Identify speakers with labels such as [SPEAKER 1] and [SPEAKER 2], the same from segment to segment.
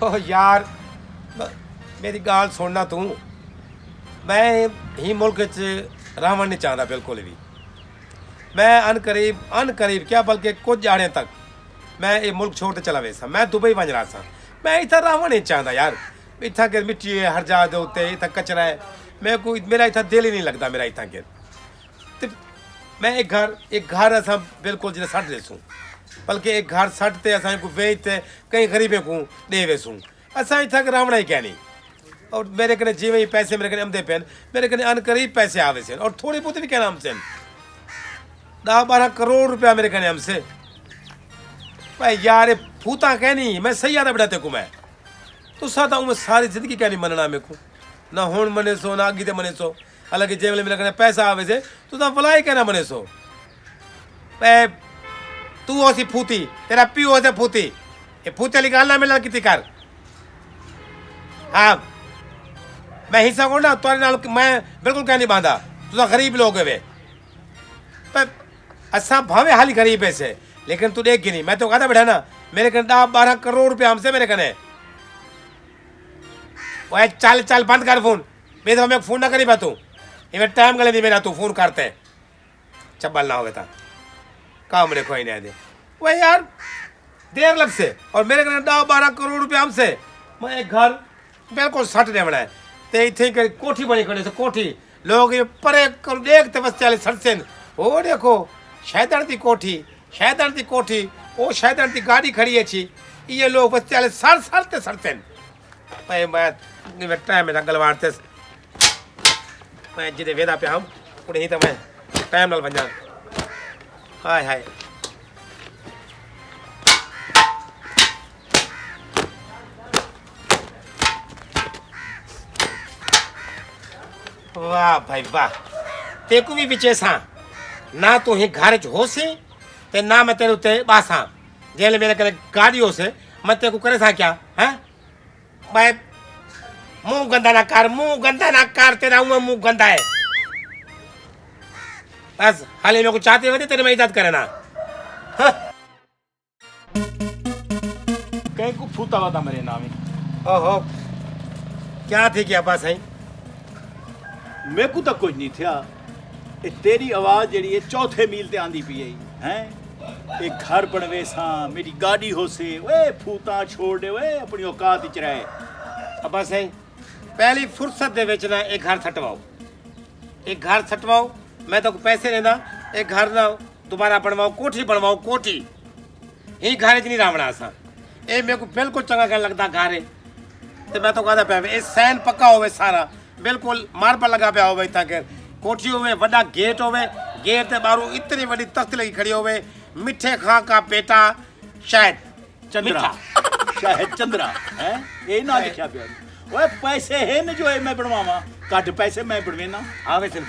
[SPEAKER 1] ओ यार मेरी गाल सुनना तू, मैं ही मुल्क च रहना नहीं चाहता बिल्कुल भी। मैं अनकरीब क्या बल्कि कुछ जाने तक मैं ये मुल्क छोड़ के चला वैसा। मैं दुबई बन रहा था, मैं इतना रहना नहीं चाहता यार। इतना के मिट्टी है हर जगह के उत्ते, इतना कचरा है, मेरा इतना दिल ही नहीं लगता मेरा इतना के। तो मैं एक घर असा बिल्कुल जिन्हें सट देसूँ, बल्कि एक घर सटते असा को बेचते कई गरीबे को दे वेसूँ। असा इतना के रहना ही क्या नहीं। और मेरे कने जिमें ही पैसे मेरे कने आमदे पैन, मेरे कने अनकरीब पैसे आवे से, और थोड़ी बहुत भी कहना हमसे 10-12 करोड़ रुपया मेरे कने हमसे। भाई यार ये फूता कहनी मैं सही आता बेटा तेको मैं तो सादा हूँ, मैं सारी जिंदगी क्या नहीं मनना मेरे को, ना हूँ मने सो ना आगे मने सो। हालांकि जे मेरे कने पैसा आवे से तो भलाई कहना मने सो। तू हो सी फूती, तेरा पियो हो से फूती, ये फूते वाली गाल ना मिलना कितनी कर। हाँ मैं हिस्सा को ना तुम्हारे नाल मैं बिल्कुल क्या नहीं बांधा, तुझा गरीब लोग है वे। असा भावे हाली गरीब है से, लेकिन तू देख नहीं, मैं तो कहता बैठा ना मेरे कने 10-12 करोड़ रुपया हमसे मेरे कने। वह चल बंद कर फोन, मेरे तो फोन ना करी बा तू, ये टाइम गले नहीं मेरा तू फोन करते चब्बल ना हो बेटा काम मेरे कोई नहीं दे। वह यार देर लग से, और मेरे कने 10-12 करोड़ रुपया हमसे। मैं एक घर बिल्कुल सट ने बनाए ते इतने कोठी बनी खड़े से, कोठी लोग ये परे कर देखते बस चले सड़से। वो देखो शैतान की कोठी, शैतान की कोठी, वो शैतान की गाड़ी खड़ी है छी, ये लोग बस चले सड़ते भाई मैं टाइम में गलवाड़ते मैं जिदे वेदा पे हम उन्हें ही तो मैं टाइम नाल बन जा। हाय हाय वाह भाई वाह, तेको भी बिचे सा ना तू ही घर च हो से ते ना मैं तेरे उत्ते बासा जेल मेरे करे गाड़ी हो से मैं तेको करे सा क्या है। भाई मुंह गंदा ना कर, तेरा मुंह गंदा है। बस हाले मेरे को चाहते हुए तेरे में इज्जत करे ना।
[SPEAKER 2] कहीं को फूता हुआ था मेरे नाम ही।
[SPEAKER 1] ओहो क्या थी क्या बस है
[SPEAKER 2] मेरे को तो कुछ नहीं था। ये तेरी आवाज जड़ी है चौथे मील ते आंदी पी है। एक घर बनवे सा, मेरी गाड़ी हो से, वे फूता छोड़ दे वे अपनी औकात विच रहे।
[SPEAKER 1] अब बस है पहली फुर्सत दे विच ना एक घर सटवाओ, मैं तो पैसे लेना एक घर ना दोबारा बनवाओ, कोठी बनवाओ, कोठी ही घर च नहीं रावणा असा। ये मेरे को बिल्कुल चंगा क्या लगता घर है। तो मैं तो कहता पाया ये सैन पक्का होवे सारा बिल्कुल मार्बल लगा पाया होवे, ताकि कोठी होवे, बड़ा गेट होवे, गेट के बाहरों इतनी बड़ी तख्त लगी खड़ी होवे, मिठे खां का पेटा शायद
[SPEAKER 2] चंद्रा, शायद चंद्रा है ये ना लिखा पे। ओए पैसे है न जो है मैं बनवावा, कट पैसे मैं बनवेना।
[SPEAKER 1] आवे से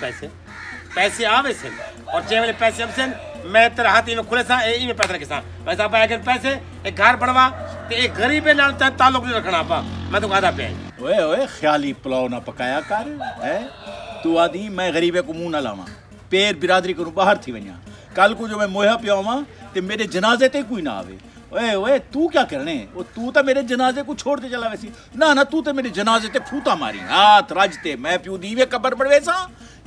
[SPEAKER 1] पैसे आवे से, और जे वाले पैसे हमसे मैं तेरे हाथी में खुले सा ई में पैसे रखे सा। वैसा पाया के पैसे एक घर बनवा ते एक गरीबे नाल ताल्लुक नहीं रखना पा। मैं तो कहता पे
[SPEAKER 2] ओए ख्याली पुलाव ना पकाया कर है। तू आदि मैं गरीबे को मुंह ना लावा, पेर बिरादरी करूं बाहर थी व냐। कल को जो मैं मोया पियावा ते मेरे जनाजे ते कोई ना आवे। ओए तू क्या करने, वो तू तो मेरे जनाजे को छोड़ दे चला वैसी ना तू तो मेरे जनाजे ते फूता मारी हाथ राजते मैं प्यू दीवे कबर पड़वे सा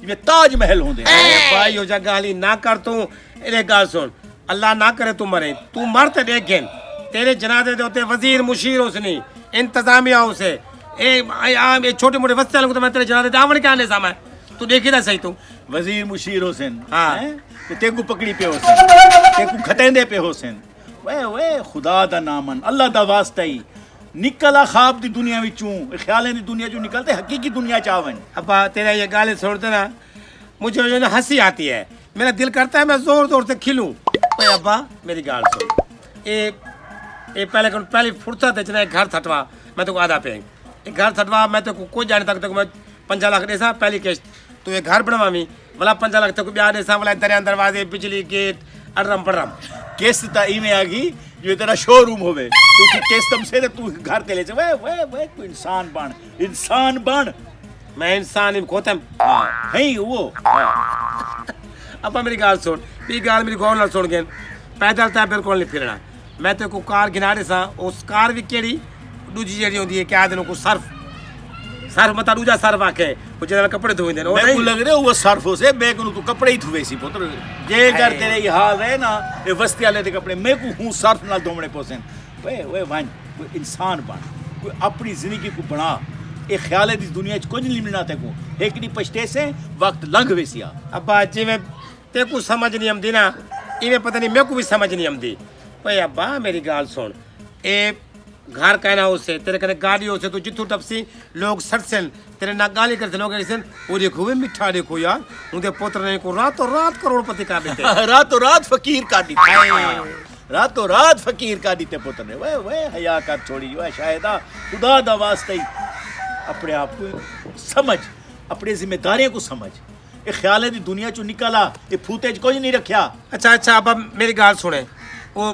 [SPEAKER 2] ये ताजमहल होंदे।
[SPEAKER 1] भाई हो जा गाली ना कर तू। ए गाल सुन, अल्लाह ना करे तू मरे, तू मरते देख गेन तेरे जनाजे दे होते वजीर मुशीर उसने इंतजामिया उसे ए छोटे मोटे वस्ते लोग तो मैं तेरे जनाजे दावण के आने सा मैं तू देखी ना सही तू
[SPEAKER 2] वजीर मुशीर हुसैन।
[SPEAKER 1] हाँ
[SPEAKER 2] ते तेकू पकड़ी पे हुसैन, तेकू खतेंदे पे हुसैन। वे खुदा दा नामन अल्लाह दा वास्ता ही निकला ख्वाब दी दुनिया विचों, ख्यालें दी दुनिया चों निकलते हकीकी दुनिया चावन।
[SPEAKER 1] अब्बा तेरा ये गाली छोड़ते ना मुझे जो ना हंसी आती है, मेरा दिल करता है मैं जोर जोर से खिलूं। ओए अब्बा मेरी गाल सुन, ये पहली फुर्सत है एक घर सटवा, मैं तो आधा पे एक घर सटवा, मैं तो कोई जाने तक मैं 5 लाख देसा पहली किस्त, तू ये घर बनवावी वाला 5 लाख तक ब्याह देसा वाला दरिया दरवाजे बिजली गेट अडरम पडरम।
[SPEAKER 2] किस्त ता इवें आ गई जो तेरा शोरूम होवे, तू की किस्त हमसे ते तू घर ते ले जा। वे तू इंसान बन।
[SPEAKER 1] मैं इंसान ही खोतम
[SPEAKER 2] है वो।
[SPEAKER 1] अब मेरी गाल सुन, ये गाल मेरी गौर ना सुन गए, पैदल तो बिल्कुल नहीं फिरना। मैं तो को कार गिनाड़े सा, उस कार भी केड़ी दूजी ਜਿਹੜੀ ਹੁੰਦੀ ਹੈ ਕਿਆ ਦਿਨੋਂ ਕੋ ਸਰਫ ਮਤਾ ਦੂਜਾ ਸਰਫ ਆਖੇ ਉਹ ਜਿਹਦੇ ਨਾਲ ਕੱਪੜੇ ਧੋਈਂਦੇ ਨੇ ਉਹ
[SPEAKER 2] मैं को
[SPEAKER 1] ਨਹੀਂ
[SPEAKER 2] लग रहा वो सर्फ से मैं को तू कपड़े ही धुवे सी पुत्र जे कर तेरे ये हाल है ना ये बस्ती वाले दे कपड़े मैं को हूं सर्फ नाल धोने पोसे ओए वन कोई इंसान बन कोई अपनी जिंदगी को बना ये ख्याल है इस दुनिया च कुछ नहीं मिलना ते को एक दी पछते से वक्त लंघ वेसिया
[SPEAKER 1] ਅੱਬਾ ਜਿਵੇਂ ਤੇ ਕੋ ਸਮਝ ਨਹੀਂ ਆਉਂਦੀ ਨਾ ਇਵੇਂ ਪਤਾ ਨਹੀਂ ਮੇਰੇ ਕੋ ਵੀ ਸਮਝ ਨਹੀਂ ਆਉਂਦੀ ਓਏ ਅੱਬਾ ਮੇਰੀ ਗੱਲ ਸੁਣ ਇਹ घर कहना उससे तेरे कने गाड़ी हो से तू जिथू टपसी लोग सटसन तेरे ना गाली करते लोग ऐसे वो देखो वे मिठा देखो यार उनके पुत्र ने को रातों रात करोड़पति कर देते
[SPEAKER 2] रातों रात फकीर का दी रातों रात फकीर का दी ते पुत्र ने वे हया कर छोड़ी जो शायदा खुदा दा वास्ते अपने आप को समझ अपनी जिम्मेदारियों को समझ ये ख्याल है दी दुनिया चो निकला ये फूटे च कुछ नहीं रखा
[SPEAKER 1] अच्छा अच्छा अब मेरी गाल सुने वो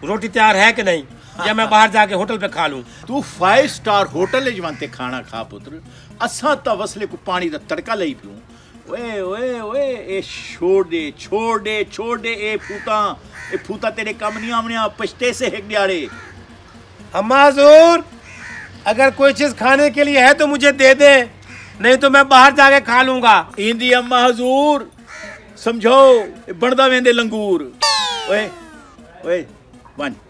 [SPEAKER 1] रोटी तैयार है कि नहीं या मैं बाहर जाके होटल पे खा लूं
[SPEAKER 2] तू 5 स्टार होटल जवानते खाना खा पुत्र असा ता वसले को पानी दा तड़का लई पियूं ओए ओए ओए ए छोड़ दे ए फूता तेरे कम नहीं आमने पछते से एक दिहाड़े
[SPEAKER 1] अम्मा हजूर अगर कोई चीज खाने के लिए है तो मुझे दे दे नहीं तो मैं बाहर जाके खा लूंगा
[SPEAKER 2] इंदी अम्मा हजूर समझो बनदा वेंदे लंगूर ओए ओए वन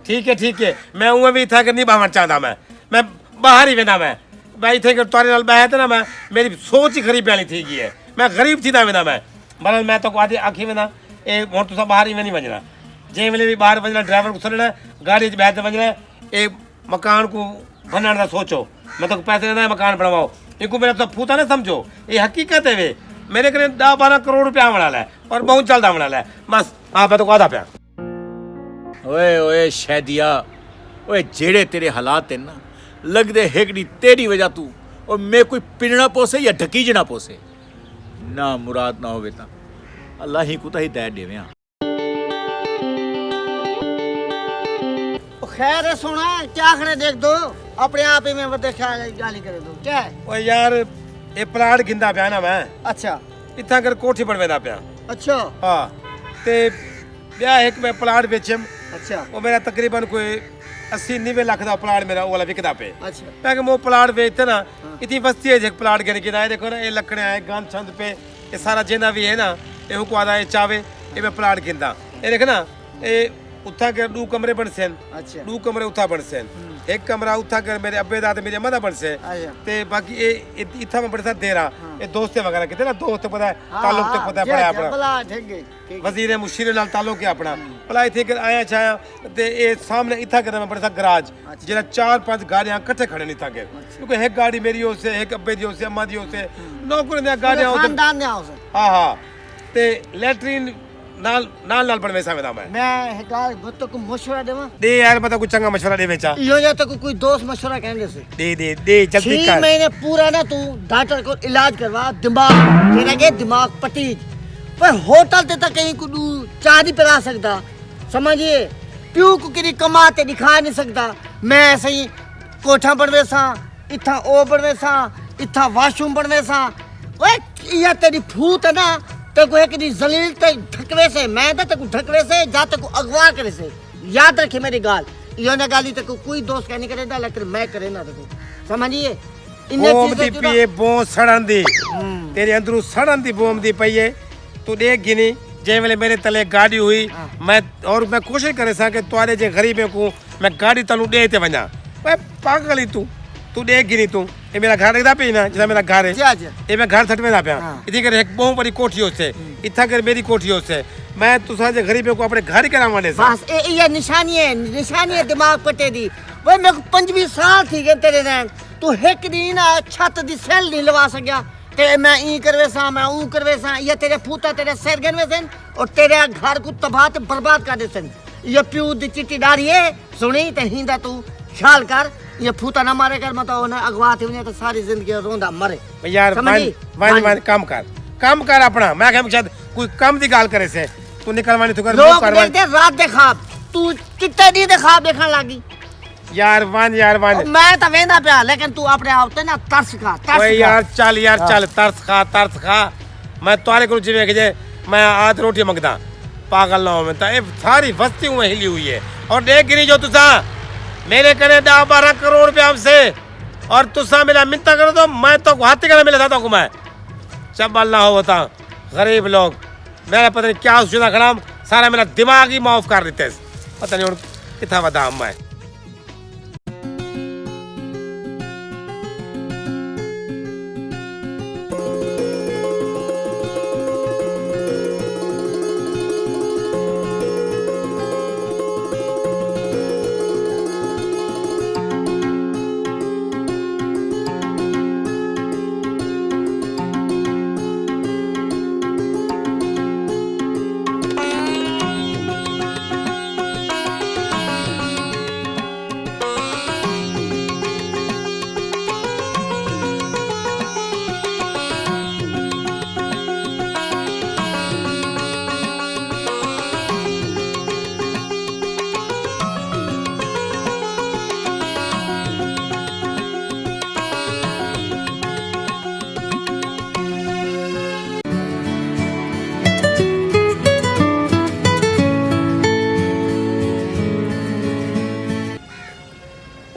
[SPEAKER 1] ठीक है मैं उन्हें भी था कि नहीं बाहर चाहता मैं बाहर ही वेंदा मैं इथे कि तारे नाल बैठे ना मैं मेरी सोच ही गरीब वाली थी गई है मैं गरीब थी ना वेंदा मैं मतलब मैं तो आदि आखी वेंदा ए हुण तुसा बाहर ही नहीं वजना जे वेले भी बाहर वजना ड्राइवर को सड़ना गाड़ी च बैठ वजना ए मकान को बनण दा सोचो मैं तो पैसे देना मकान बनवाओ इनको मेरा तो फूता ना समझो ये हकीकत है वे मेरे कने 10-12 करोड़ रुपया बना लै और बहुत चलदा बना लै बस हाँ मैं तो आधा पिया
[SPEAKER 2] ओए ओए शैदिया ओए जेड़े तेरे हालात हैं ना लगदे हेकड़ी तेरी वजह तू और मैं कोई पिनना पोसे या ढकीजना पोसे ना मुराद ना होवे ता अल्लाह ही को ता ही दे देवे
[SPEAKER 3] खैर है सोना क्या खड़े देख दो अपने आप ही में बदे ख्याल गाली करे दो क्या है
[SPEAKER 1] ओए यार ये प्लाट गिंदा पिया ना मैं
[SPEAKER 3] अच्छा
[SPEAKER 1] इतना कर कोठी बनवेदा पिया
[SPEAKER 3] अच्छा
[SPEAKER 1] हाँ ते ब्याह एक मैं प्लाट बेचम
[SPEAKER 3] अच्छा
[SPEAKER 1] वो मेरा तकरीबन कोई 80-90 लाख का प्लाट मेरा वो वाला विकदा पे
[SPEAKER 3] अच्छा
[SPEAKER 1] मैं कि वो प्लाट बेचते ना इतनी बस्ती है एक प्लाट गिन गिना है देखो ना ये लकड़े आए गंद छंद पे ये सारा जिंदा भी है ना ये को आदा ये चावे ये मैं प्लाट गिनदा ये देख ना ये उठा के 2 कमरे बन सेन
[SPEAKER 3] अच्छा
[SPEAKER 1] 2 कमरे उठा बन सेन एक कमरा उठा कर मेरे अब्बे दा ते मेरी अम्मा दा बन से
[SPEAKER 3] अच्छा
[SPEAKER 1] ते बाकी ये इथा में बड़े साथ दे रहा ये दोस्त वगैरह कितने ना दोस्त पता है ताल्लुक ते पता है पड़ा अपना
[SPEAKER 3] भला ठीक है ठीक
[SPEAKER 1] वजीर मुशीर नाल ताल्लुक है अपना भला इथे कर आया छाया ते ये सामने इथा कर मैं बड़ा सा गराज जेड़ा 4-5 गाड़ियां इकट्ठे खड़े नहीं था के क्योंकि एक गाड़ी मेरी हो से एक अब्बे दी हो से अम्मा दी हो से नौकर ने गाड़ियां हो
[SPEAKER 3] खानदान ने आओ सर
[SPEAKER 1] हां ते लैट्रिन नाल बनवे सावेदा
[SPEAKER 3] मैं गाल बतो को मशवरा देवा
[SPEAKER 1] दे यार बता कुछ चंगा मशवरा दे बेचा
[SPEAKER 3] यो या तो कोई दोस्त मशवरा कहने से
[SPEAKER 1] दे जल्दी
[SPEAKER 3] 6
[SPEAKER 1] कर
[SPEAKER 3] महीने पूरा ना तू डॉक्टर को इलाज करवा दिमाग तेरा के दिमाग पटीज पर होटल ते तक कहीं को चाह नहीं पिला सकता समझिए प्यू को किरी कमाते दिखा नहीं सकता मैं सही कोठा बनवे सा इथा ओ बनवे सा इथा वॉशरूम बनवे सा ओए या तेरी फूट है ना ते को एक दी जलील ते ढकवे से मैं ते को ढकवे से जा ते को अगवा करे से याद रखे मेरी गाल यो ना गाली ते को कोई दोस्त कहने करेगा लेकिन मैं करे ना देखो समझिए
[SPEAKER 1] बोम दी पीए बो सड़न दी तेरे अंदरू सड़न दी बोम दी पईए तू देख गिनी जे वेले मेरे तले गाड़ी हुई मैं कोशिश करे सा कि तोरे जे गरीबे को मैं गाड़ी तनु दे ते वना ओए पागल तू देख गिनी तू ये मेरा घर देखदा पे ना जैसा मेरा घर है
[SPEAKER 3] जा जा
[SPEAKER 1] ये मैं घर सटवे ना पिया इदी कर एक बहुत बड़ी कोठी होसे इथा कर मेरी कोठी होसे मैं तुसा जे गरीबे को अपने घर के वाले सा
[SPEAKER 3] बस ये निशानी है दिमाग पटे दी वो मेरे को 25 साल थी गए तेरे रहन तू एक दिन ना छत दी सेल नहीं लवा सकिया ते मैं ई करवे सा मैं ऊ करवे सा ये तेरे फूटा तेरे सिर गनवे सन और तेरे घर को तबाह ते बर्बाद कर दे सन ये प्यू दी चिट्टी डारी है सुनी ते हिंदा तू ख्याल कर ये फूटा ना मारे कर मत ना अगवा थे उन्हें तो सारी जिंदगी रोंदा मरे
[SPEAKER 1] यार वन काम कर अपना मैं कह शायद कोई काम दी गाल करे से तू निकलवानी तो कर
[SPEAKER 3] लोग देखते रात देखा तू कितने दी देखा देखने लगी
[SPEAKER 1] यार वन
[SPEAKER 3] मैं तो वेंदा पे लेकिन तू अपने आप ते ना तरस खा
[SPEAKER 1] ओए यार चल तरस खा मैं तोरे को जिवे के जे मैं आज रोटी मंगदा पागल ना हो मैं तो ये सारी बस्ती में हिली हुई है और देख गिनी जो तुसा मेरे कने 10-12 करोड़ रुपया हमसे और तुसा मेरा मिन्नत करो तो मैं तो हाथी का मिला था तो मैं चंबल ना हो बता गरीब लोग मेरा पता नहीं क्या सोचना खड़ा सारा मेरा दिमाग ही माफ कर देते पता नहीं कितना बदाम मैं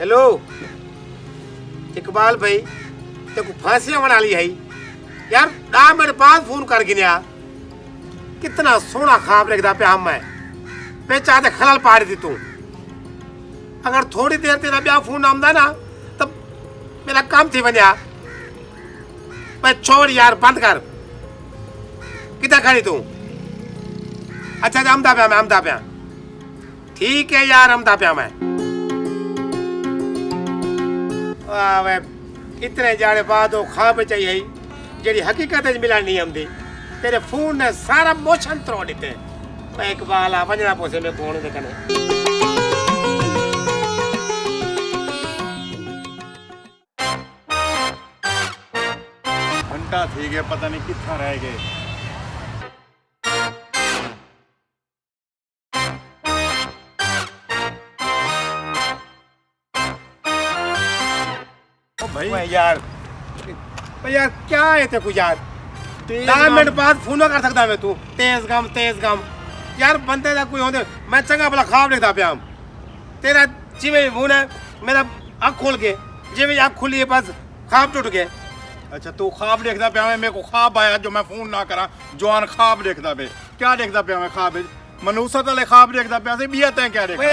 [SPEAKER 1] हेलो इकबाल भाई तेको फांसी बना ली है यार 10 मिनट बाद फोन कर गिनया कितना सोना खाब लगता पे हम मैं पे चाहते खलल पाड़ दी तू अगर थोड़ी देर तेरा ब्याह फोन आमदा ना तब मेरा काम थी बनिया मैं छोड़ यार बंद कर कितना खड़ी तू अच्छा आमदा पे ठीक है यार आमदा पे मैं वे इतने जाने बाद वो खाब चाहिए जेडी हकीकत मिला नहीं आमदी तेरे फोन ने सारा मोशन तोड़ दिते मैं इकबाल आ वंजना पोसे में कौन दे कने
[SPEAKER 2] घंटा थी गए पता नहीं कितना रह गए
[SPEAKER 1] भाई यार क्या है तेको यार 10 मिनट बाद फोन कर सकता मैं तू तेज गम यार बंदे दा कोई होंदे मैं चंगा भला ख्वाब देखदा पिया तेरा जिਵੇਂ फोन है मेरा आँख खोल के जिਵੇਂ आँख खुली है बस ख्वाब टूट गए
[SPEAKER 2] अच्छा तू ख्वाब देखदा पिया मेरे को ख्वाब आया जो मैं फोन ना करा जवान ख्वाब देखदा पे क्या देखदा पिया मैं ख्वाब मनूसत वाले ख्वाब देखदा पिया से बिया तै क्या देखदा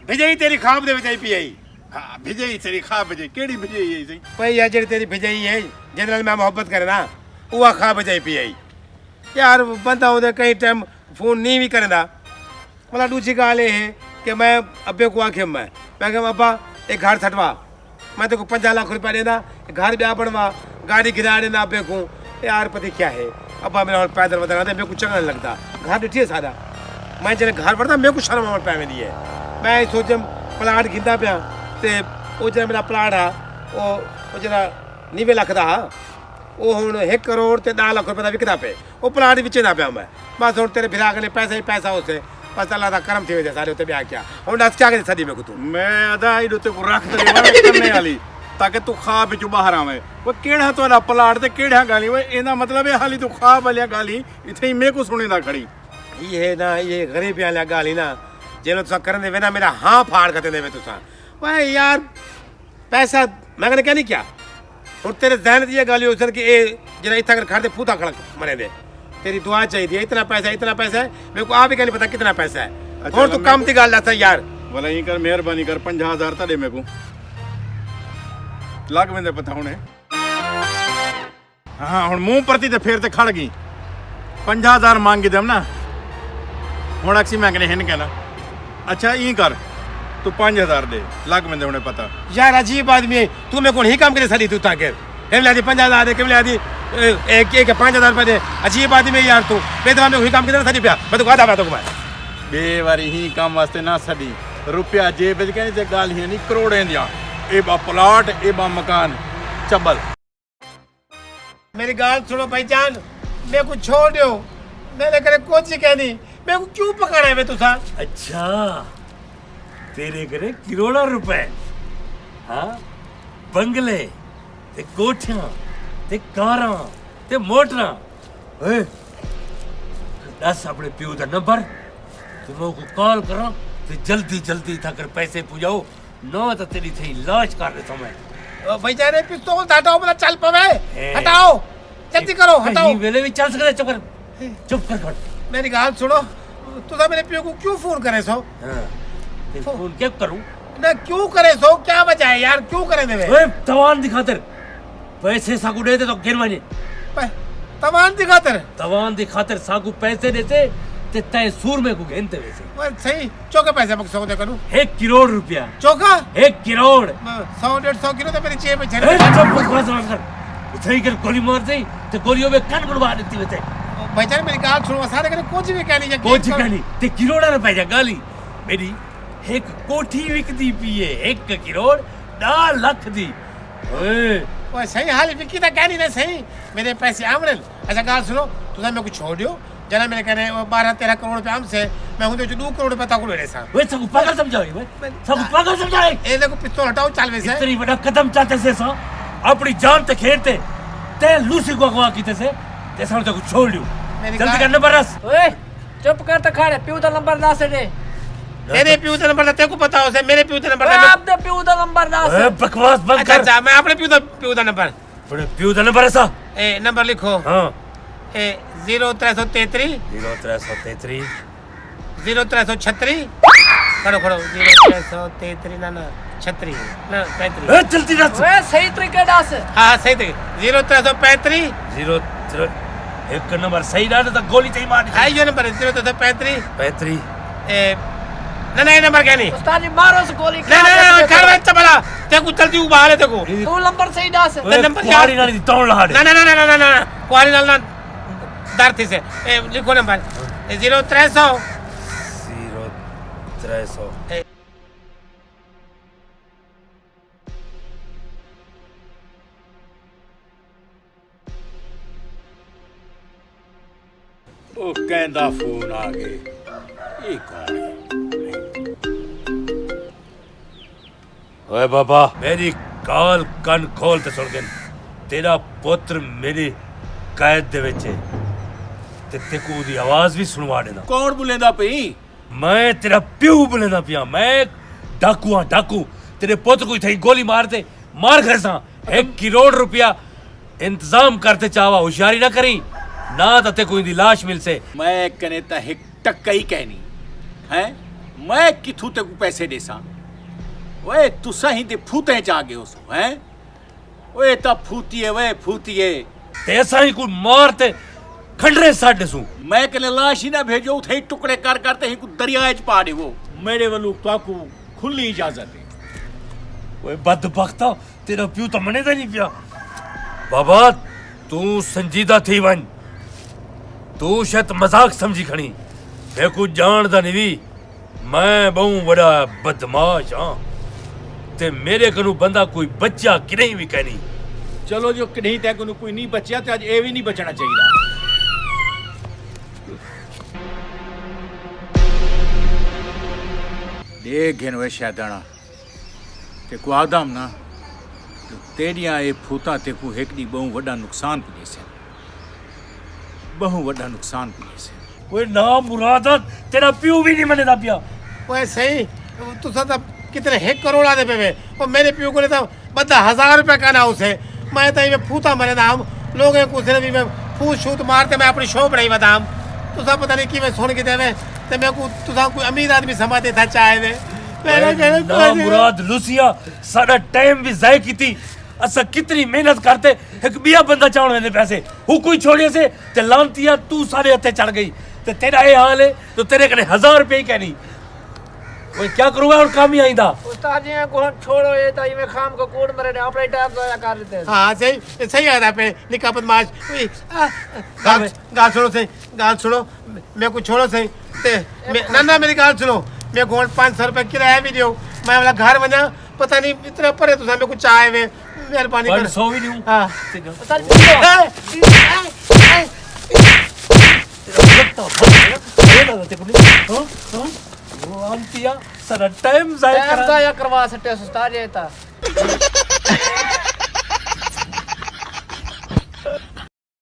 [SPEAKER 1] भिजई तेरी ख्वाब दे विच पई
[SPEAKER 2] हाँ भिजई तेरी ख्वाब भिजई केड़ी भिजई है सही
[SPEAKER 1] भाई यार जेड़ी तेरी भिजई है जनरल मैं मोहब्बत करे ना वो ख्वाब भिजई पई यार बंदा उधर कई टाइम फोन नहीं भी करदा मतलब दूसरी गाल है कि मैं अब्बे को आखे मैं कहा अब्बा एक घर छटवा मैं तेको 50 लाख रुपया देना घर ब्याह बनवा गाड़ी गिरा देना अब्बे को यार पता क्या है अब्बा मेरा पैदल बदल मेरे को चंगा नहीं लगता घर बैठिए सारा मैं जब घर बढ़ता मेरे को शर्म पै वेंदी है मैं सोचम प्लाट गिनता पिया ते वो जरा मेरा प्लाट है वो जरा 90 लाख का वो हुण 1 करोड़ ते 10 लाख रुपये का विकदा पे वो प्लाट विचदा पिया मैं बस हुण तेरे फिरा के पैसा ही पैसा उसे बस अल्लाह का करम थी वजह सारे उत्ते ब्याह किया हुण दस क्या करे सदी में को तू
[SPEAKER 2] मैं अदा इदो ते को रख दे करने वाली ताकि तू ख्वाब विचों बाहर आवे वो केड़ा तोड़ा प्लाट ते केड़ा गाली वो एदा मतलब है हाली तू ख्वाब वाली गाली इथे ही मेरे को सुनेदा खड़ी
[SPEAKER 1] ये ना ये गरीब वाली गाली ना जेनो तुसा करन दे ना मेरा हां फाड़ कर देवे तुसा भाई यार पैसा मैं क्या नहीं क्या और तेरे जहन दी गाली हो सर कि ए जरा इतना कर खा दे फूटा खड़क मरे दे तेरी दुआ चाहिए इतना पैसा है मेरे को आप ही नहीं पता कितना पैसा है अच्छा, और तू काम की गाल लाता यार
[SPEAKER 2] बोला ये कर मेहरबानी कर 50,000 ता दे मेरे को लग में पता होने हाँ हुण मुंह प्रति ते फेर ते खड़ गई 50,000 मांगी देम ना हुण अक्सी मैं कहने हिन कहना अच्छा ये कर तू 5,000 दे लग में होने पता
[SPEAKER 1] यार अजीब आदमी है तू मेरे को ही काम करे सारी तू ताके केवल आदि 50,000 दे केवल आदि एक 5,000 रुपये दे अजीब आदमी है यार तू बेदवा में ही काम करे सारी पिया मैं तो कहता मैं तो मैं
[SPEAKER 2] बेवारी ही काम वास्ते ना सदी रुपया जेब च कहने से गाल ही नहीं करोड़ें दिया ए बा प्लाट ए बा मकान चबल
[SPEAKER 1] मेरी गाल सुनो भाईजान मेरे को छोड़ दो मैंने करे कुछ कहनी मेरे को क्यों पकड़ा है तुसा
[SPEAKER 4] अच्छा तेरे करे करोड़ों रुपए हाँ बंगले ते कोठियां ते कारां ते मोटरां ओए दस अपने प्यो दा नंबर ते मैं को कॉल करा ते जल्दी तक पैसे पुजाओ नो तो तेरी थी लाश कर देता मैं
[SPEAKER 1] भाईजान ये पिस्तौल था, हटाओ बोला चल पवे, हटाओ जल्दी करो, हटाओ।
[SPEAKER 4] कहीं वेले भी चल सकते, चुप कर
[SPEAKER 1] मेरी गाल सुनो, तुसा मेरे पियो को क्यों फोन करे सो?
[SPEAKER 4] हाँ ते फोन क्या करूं
[SPEAKER 1] ना क्यों करे सो, क्या वजह है यार, क्यों करे देवे?
[SPEAKER 4] ओए तवान दिखातर पैसे साकू दे दे तो गिरवाने
[SPEAKER 1] तवान
[SPEAKER 4] दिखातर साकू पैसे देते ते तय सूर में को घेनते वैसे
[SPEAKER 1] ओए सही चौके पैसे मक सौ दे करूं
[SPEAKER 4] 1 करोड़ रुपया
[SPEAKER 1] चौका
[SPEAKER 4] 1 करोड़
[SPEAKER 1] 100-150 किलो तो मेरी जेब में
[SPEAKER 4] ए,
[SPEAKER 1] झरे।
[SPEAKER 4] चुप बकवास मत कर इथे कर गोली मार दे ते गोलियों में कान बुड़वा देती वैसे
[SPEAKER 1] भाईजान मेरी गाल सुनो, सारे करे कुछ भी कहनी है,
[SPEAKER 4] कुछ कहनी ते करोड़ा रुपए जा गाली मेरी एक कोठी विकदी पिए 1 करोड़ 10 लाख दी ओए
[SPEAKER 1] ओए सही हाल विकी ता कहनी ना सही, मेरे पैसे आमड़न। अच्छा गाल सुनो, तुसा मेरे को छोड़ दियो जना मेरे कहने 12-13 करोड़ रुपए हमसे, मैं हूं जो 2 करोड़ रुपए ताको ले सा।
[SPEAKER 4] ओए सब पागल समझाए ओए सब पागल समझाए
[SPEAKER 1] ए देखो पिस्तौल हटाओ चल वैसे।
[SPEAKER 4] इतनी बड़ा कदम चाहते से सा अपनी जान ते खेरते ते लूसी को अगवा कीते से ते साल तक छोड़ दियो जल्दी कर नंबर रस
[SPEAKER 5] ओए चुप कर तो खाड़े प्यू दा नंबर दस दे
[SPEAKER 1] तेरे पियो का नंबर तेरे को पता हो से, मेरे पियो का नंबर
[SPEAKER 5] ओए आप दे प्यू दा नंबर दस
[SPEAKER 4] ओए बकवास बंद
[SPEAKER 1] अच्छा
[SPEAKER 4] कर
[SPEAKER 1] अच्छा मैं अपने पियो का नंबर
[SPEAKER 4] बड़े प्यू दा नंबर है सा
[SPEAKER 1] ए नंबर लिखो
[SPEAKER 4] हां
[SPEAKER 1] ए 0333
[SPEAKER 4] 0333
[SPEAKER 1] 0336 करो 0333 ना 36 ना 35
[SPEAKER 4] ए जल्दी रस
[SPEAKER 5] ओए सही तरीके दस
[SPEAKER 1] हाँ सही थे 0335
[SPEAKER 4] 0 एक नंबर सही डाले तो गोली चाहिए मार
[SPEAKER 1] है यो नंबर 0335
[SPEAKER 4] पैतरी
[SPEAKER 1] ए ना ये नंबर क्या नहीं
[SPEAKER 5] उस्ताद जी मारो से गोली
[SPEAKER 1] ना कर वे चबला ते को जल्दी उबाले ते को
[SPEAKER 5] तू नंबर सही दस
[SPEAKER 1] ते नंबर क्या
[SPEAKER 4] कुआरी नाली तौण लहाड़े
[SPEAKER 1] ना क्वारी नाल ना दर थी से ए लिखो नंबर 0300
[SPEAKER 4] 0300
[SPEAKER 2] ਉਹ ਕਹਿੰਦਾ ਫੋਨ ਆ ਗਏ ਇਹ ਕੌਣ ਹੈ
[SPEAKER 4] ओए बाबा मेरी काल कन खोल ते सुन के तेरा पुत्र मेरी कैद दे विच है ते तेको दी आवाज भी सुनवा देना
[SPEAKER 2] ਕੌਣ ਬੁਲੇਂਦਾ ਪਈ
[SPEAKER 4] मैं तेरा प्यू बोलेना पिया मैं डाकू हाँ डाकू तेरे पुत्र को इथे गोली मार दे मार घर सा 1 करोड़ रुपया इंतजाम करते चावा होशियारी ना करी ना तो तेको इंदी लाश मिल से
[SPEAKER 2] ਮੈਂ ਕਨੇ ਤਾਂ ਇੱਕ ਟੱਕਾ ਹੀ ਕਹਿਣੀ ਹੈ ਮੈਂ ਕਿੱਥੋਂ ਤੇ ਕੋ ਪੈਸੇ ਦੇਸਾਂ ਓਏ ਤੁਸਾਂ ਹੀ ਤੇ ਫੂਤੇ ਚ ਆ ਗਏ ਉਸ ਹੈ ਓਏ ਤਾਂ ਫੂਤੀਏ ਵੇ ਫੂਤੀਏ
[SPEAKER 4] ते ऐसा ही कोई मार ते खंडरे साढ़े सू
[SPEAKER 2] ਮੈਂ ਕਨੇ ਲਾਸ਼ ਹੀ ਨਾ ਭੇਜੋ ਉਥੇ ਹੀ ਟੁਕੜੇ ਕਰ ਕਰਤੇ ਹੀ ਕੋ ਦਰਿਆ ਚ ਪਾ ਦੇਵੋ ਮੇਰੇ ਵੱਲੋਂ ਤਾਕੂ ਖੁੱਲੀ ਇਜਾਜ਼ਤ ਹੈ
[SPEAKER 4] ओए बदबख्ता तेरा प्यू तो मने नहीं पिया बाबा तू संजीदा थी वन तू शायद मजाक समझी खणी मैं कुछ जानदा नहीं भी मैं बहु बड़ा बदमाश हाँ ते मेरे कनु बंदा कोई बच्चा कि नहीं भी कहनी
[SPEAKER 2] ਚਲੋ ਜੋ ਕਹੀਂ ਤੈਨੂੰ ਨੂੰ ਕੋਈ ਨਹੀਂ ਬਚਿਆ ਤੇ ਅੱਜ ਇਹ ਵੀ ਨਹੀਂ ਬਚਣਾ ਚਾਹੀਦਾ ਦੇਖ ਘਨ ਵੇ ਸ਼ੈਤਾਨਾ ਤੇ ਕੋ ਆਦਮ ਨਾ ਤੇਰੀਆਂ ਇਹ ਫੂਤਾ ਤੇ ਕੋ ਇੱਕ ਦੀ ਬਹੁ ਵੱਡਾ ਨੁਕਸਾਨ ਪੁਜੇ ਸੇ ਬਹੁ ਵੱਡਾ ਨੁਕਸਾਨ ਪੁਜੇ ਸੇ
[SPEAKER 4] ओए ना मुरादा तेरा प्यू भी नहीं मने पिया
[SPEAKER 1] ओए सही तुसा तो कितने 1 करोड़ आदे पे वे और मेरे पियो को तो बंदा 1000 रुपए का ना उसे मैं तो ये फूता मरे नाम लोग कुछ भी मैं फूट शूट मारते मैं अपनी शो बनाई बदाम तुसा पता नहीं कि मैं सुन के देवे ते मैं को तुसा कोई अमीर आदमी समझते था चाहे वे
[SPEAKER 4] ना मुराद लुसिया सारा टाइम भी जाय कीती असा कितनी मेहनत करते एक बिया बंदा चावण वेंदे पैसे हु कोई छोड़े से ते लांतिया तू सारे हथे चढ़ गई ते तेरा ये हाल है तो तेरे कने 1000 रुपए ही कहनी ओए क्या करूंगा और काम ही आईंदा
[SPEAKER 5] उस्ताद जी को छोड़ो ये तो ये खाम को कूड़ मरे ने अपने टाइम ज़ाया कर लेते हैं
[SPEAKER 1] हाँ सही सही आता पे निका बदमाश गाल सुनो सही गाल सुनो मैं को छोड़ो सही ते ना मेरी गाल सुनो मैं को 500 रुपए किराया भी दियो मैं वाला घर बना पता नहीं इतना परे तो मैं कुछ चाहे वे मेहरबानी कर
[SPEAKER 4] 100 भी नहीं
[SPEAKER 1] हाँ
[SPEAKER 5] उस्ताद जी
[SPEAKER 4] वो आंटिया सारा टाइम जाय
[SPEAKER 5] टाइम ज़ाया करवा सकते हैं उस्ताद जी था